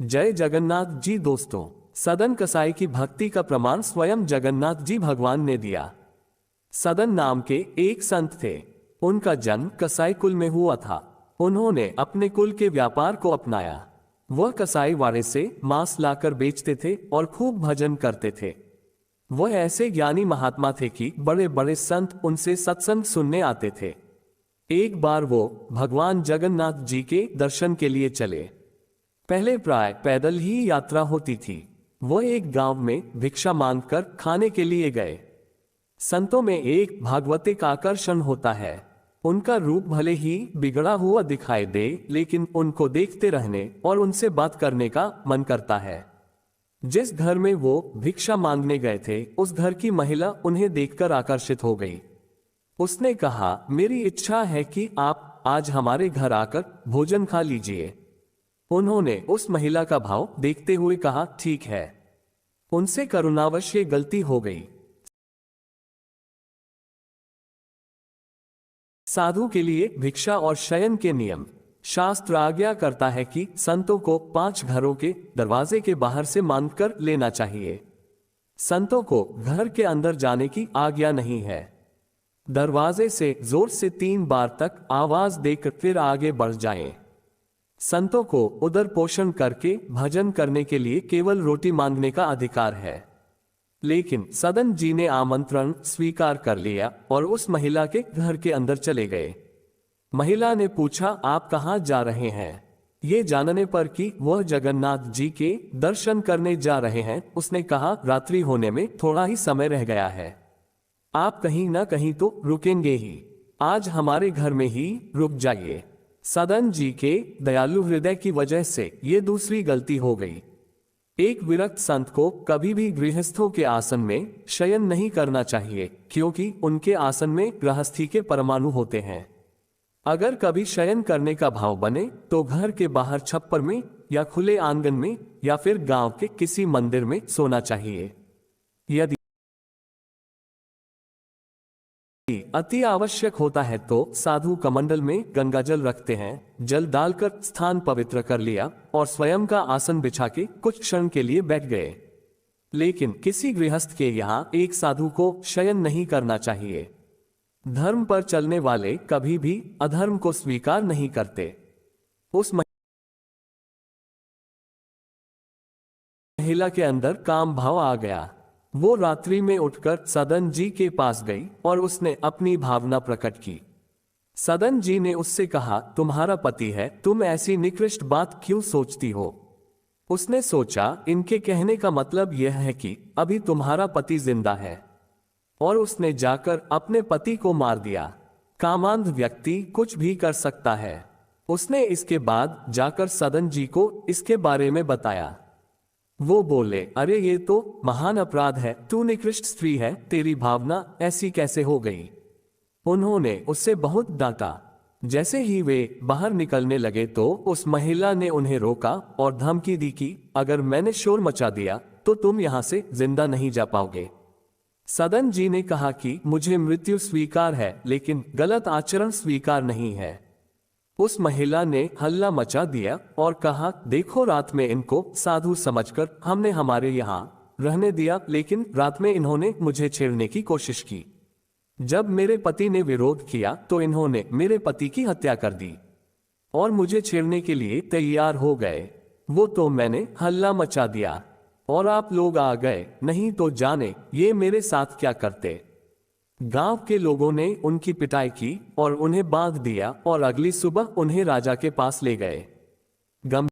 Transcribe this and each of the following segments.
जय जगन्नाथ जी दोस्तों। सदन कसाई की भक्ति का प्रमाण स्वयं जगन्नाथ जी भगवान ने दिया। सदन नाम के एक संत थे। उनका जन्म कसाई कुल में हुआ था। उन्होंने अपने कुल के व्यापार को अपनाया। वह कसाई वाड़े से मांस लाकर बेचते थे और खूब भजन करते थे। वह ऐसे ज्ञानी महात्मा थे कि बड़े बड़े संत उनसे सत्संग सुनने आते थे। एक बार वो भगवान जगन्नाथ जी के दर्शन के लिए चले। पहले प्राय पैदल ही यात्रा होती थी। वह एक गांव में भिक्षा मांगकर खाने के लिए गए। संतों में एक भागवतिक आकर्षण होता है। उनका रूप भले ही बिगड़ा हुआ दिखाई दे, लेकिन उनको देखते रहने और उनसे बात करने का मन करता है। जिस घर में वो भिक्षा मांगने गए थे, उस घर की महिला उन्हें देखकर आकर्षित हो गई। उसने कहा, मेरी इच्छा है कि आप आज हमारे घर आकर भोजन खा लीजिए। उन्होंने उस महिला का भाव देखते हुए कहा, ठीक है। उनसे करुणावश ये गलती हो गई। साधु के लिए भिक्षा और शयन के नियम। शास्त्र आज्ञा करता है कि संतों को 5 घरों के दरवाजे के बाहर से मांगकर लेना चाहिए। संतों को घर के अंदर जाने की आज्ञा नहीं है। दरवाजे से जोर से 3 बार तक आवाज देकर फिर आगे बढ़ जाएं। संतों को उदर पोषण करके भजन करने के लिए केवल रोटी मांगने का अधिकार है। लेकिन सदन जी ने आमंत्रण स्वीकार कर लिया और उस महिला के घर के अंदर चले गए। महिला ने पूछा, आप कहाँ जा रहे हैं? ये जानने पर कि वह जगन्नाथ जी के दर्शन करने जा रहे हैं, उसने कहा, रात्रि होने में थोड़ा ही समय रह गया है। आप कहीं ना कहीं तो रुकेंगे ही। आज हमारे घर में ही रुक जाइए। सदन जी के दयालु हृदय की वजह से ये दूसरी गलती हो गई। एक विरक्त संत को कभी भी गृहस्थों के आसन में शयन नहीं करना चाहिए, क्योंकि उनके आसन में गृहस्थी के परमाणु होते हैं। अगर कभी शयन करने का भाव बने तो घर के बाहर छप्पर में या खुले आंगन में या फिर गांव के किसी मंदिर में सोना चाहिए। यदि अति आवश्यक होता है तो साधु कमंडल में गंगाजल रखते हैं। जल डालकर स्थान पवित्र कर लिया और स्वयं का आसन बिछा के कुछ क्षण के लिए बैठ गए। लेकिन किसी गृहस्थ के यहाँ एक साधु को शयन नहीं करना चाहिए। धर्म पर चलने वाले कभी भी अधर्म को स्वीकार नहीं करते। उस महिला के अंदर काम भाव आ गया। वो रात्रि में उठकर सदन जी के पास गई और उसने अपनी भावना प्रकट की। सदन जी ने उससे कहा, तुम्हारा पति है, तुम ऐसी निकृष्ट बात क्यों सोचती हो? उसने सोचा, इनके कहने का मतलब यह है कि अभी तुम्हारा पति जिंदा है, और उसने जाकर अपने पति को मार दिया। कामांध व्यक्ति कुछ भी कर सकता है। उसने इसके बाद जाकर सदन जी को इसके बारे में बताया। वो बोले, अरे ये तो महान अपराध है, तू निकृष्ट स्त्री है, तेरी भावना ऐसी कैसे हो गई? उन्होंने उससे बहुत डांटा। जैसे ही वे बाहर निकलने लगे तो उस महिला ने उन्हें रोका और धमकी दी कि अगर मैंने शोर मचा दिया तो तुम यहां से जिंदा नहीं जा पाओगे। सदन जी ने कहा कि मुझे मृत्यु स्वीकार है, लेकिन गलत आचरण स्वीकार नहीं है। उस महिला ने हल्ला मचा दिया और कहा, देखो, रात में इनको साधु समझकर हमने हमारे यहाँ रहने दिया, लेकिन रात में इन्होंने मुझे छेड़ने की कोशिश की। जब मेरे पति ने विरोध किया तो इन्होंने मेरे पति की हत्या कर दी और मुझे छेड़ने के लिए तैयार हो गए। वो तो मैंने हल्ला मचा दिया और आप लोग आ गए, नहीं तो जाने ये मेरे साथ क्या करते। गांव के लोगों ने उनकी पिटाई की और उन्हें बांध दिया और अगली सुबह उन्हें राजा के पास ले गए। गंभीर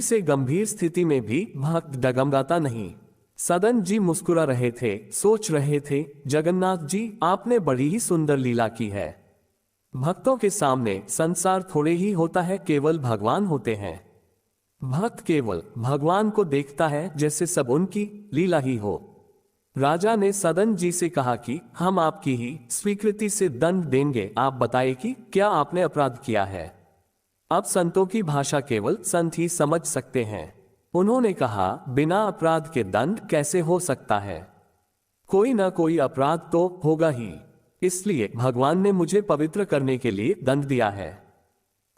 से गंभीर स्थिति में भी भक्त डगमगाता नहीं। सदन जी मुस्कुरा रहे थे, सोच रहे थे, जगन्नाथ जी, आपने बड़ी ही सुंदर लीला की है। भक्तों के सामने संसार थोड़े ही होता है, केवल भगवान होते हैं। भक्त केवल भगवान को देखता है, जैसे सब उनकी लीला ही हो। राजा ने सदन जी से कहा कि हम आपकी ही स्वीकृति से दंड देंगे, आप बताइए कि क्या आपने अपराध किया है। अब संतों की भाषा केवल संत ही समझ सकते हैं। उन्होंने कहा, बिना अपराध के दंड कैसे हो सकता है? कोई ना कोई अपराध तो होगा ही, इसलिए भगवान ने मुझे पवित्र करने के लिए दंड दिया है।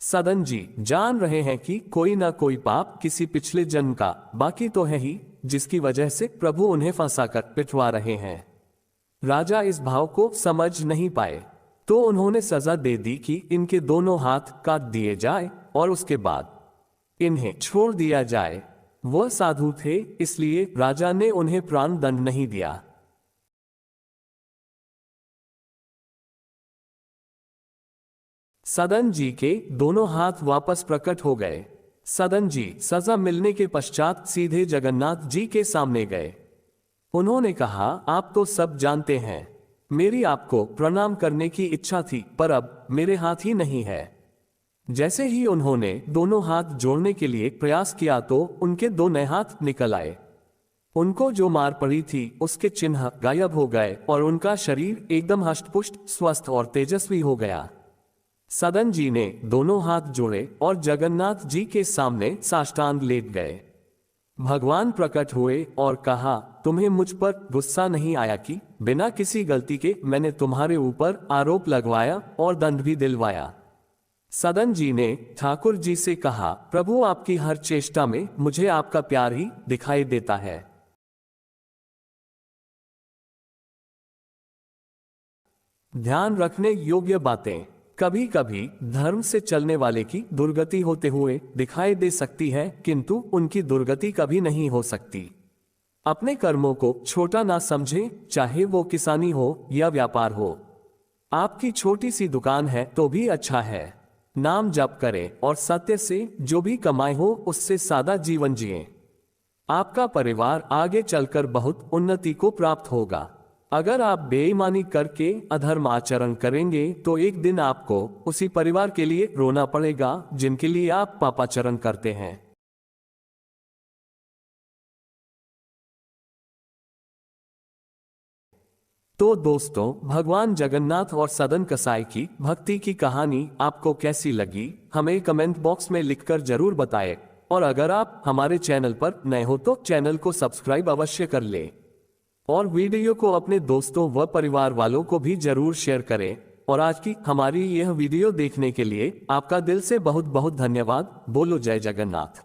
सदन जी जान रहे हैं कि कोई ना कोई पाप किसी पिछले जन्म का बाकी तो है ही, जिसकी वजह से प्रभु उन्हें फंसाकर पिटवा रहे हैं। राजा इस भाव को समझ नहीं पाए, तो उन्होंने सजा दे दी कि इनके दोनों हाथ काट दिए जाए और उसके बाद इन्हें छोड़ दिया जाए। वह साधु थे, इसलिए राजा ने उन्हें प्राण दंड नहीं दिया। सदन जी के दोनों हाथ वापस प्रकट हो गए। सदन जी सजा मिलने के पश्चात सीधे जगन्नाथ जी के सामने गए। उन्होंने कहा, आप तो सब जानते हैं, मेरी आपको प्रणाम करने की इच्छा थी, पर अब मेरे हाथ ही नहीं है। जैसे ही उन्होंने दोनों हाथ जोड़ने के लिए प्रयास किया तो उनके दो नए हाथ निकल आए। उनको जो मार पड़ी थी उसके चिन्ह गायब हो गए और उनका शरीर एकदम हष्टपुष्ट, स्वस्थ और तेजस्वी हो गया। सदन जी ने दोनों हाथ जोड़े और जगन्नाथ जी के सामने साष्टांग लेट गए। भगवान प्रकट हुए और कहा, तुम्हें मुझ पर गुस्सा नहीं आया कि बिना किसी गलती के मैंने तुम्हारे ऊपर आरोप लगवाया और दंड भी दिलवाया। सदन जी ने ठाकुर जी से कहा, प्रभु आपकी हर चेष्टा में मुझे आपका प्यार ही दिखाई देता है। ध्यान रखने योग्य बातें। कभी कभी धर्म से चलने वाले की दुर्गति होते हुए दिखाई दे सकती है, किंतु उनकी दुर्गति कभी नहीं हो सकती। अपने कर्मों को छोटा ना समझें, चाहे वो किसानी हो या व्यापार हो। आपकी छोटी सी दुकान है तो भी अच्छा है। नाम जप करें और सत्य से जो भी कमाए हो उससे सादा जीवन जिएं। आपका परिवार आगे चलकर बहुत उन्नति को प्राप्त होगा। अगर आप बेईमानी करके अधर्म आचरण करेंगे तो एक दिन आपको उसी परिवार के लिए रोना पड़ेगा जिनके लिए आप पापाचरण करते हैं। तो दोस्तों, भगवान जगन्नाथ और सदन कसाई की भक्ति की कहानी आपको कैसी लगी, हमें कमेंट बॉक्स में लिखकर जरूर बताएं। और अगर आप हमारे चैनल पर नए हो तो चैनल को सब्सक्राइब अवश्य कर लें और वीडियो को अपने दोस्तों व परिवार वालों को भी जरूर शेयर करें। और आज की हमारी यह वीडियो देखने के लिए आपका दिल से बहुत बहुत धन्यवाद। बोलो जय जगन्नाथ।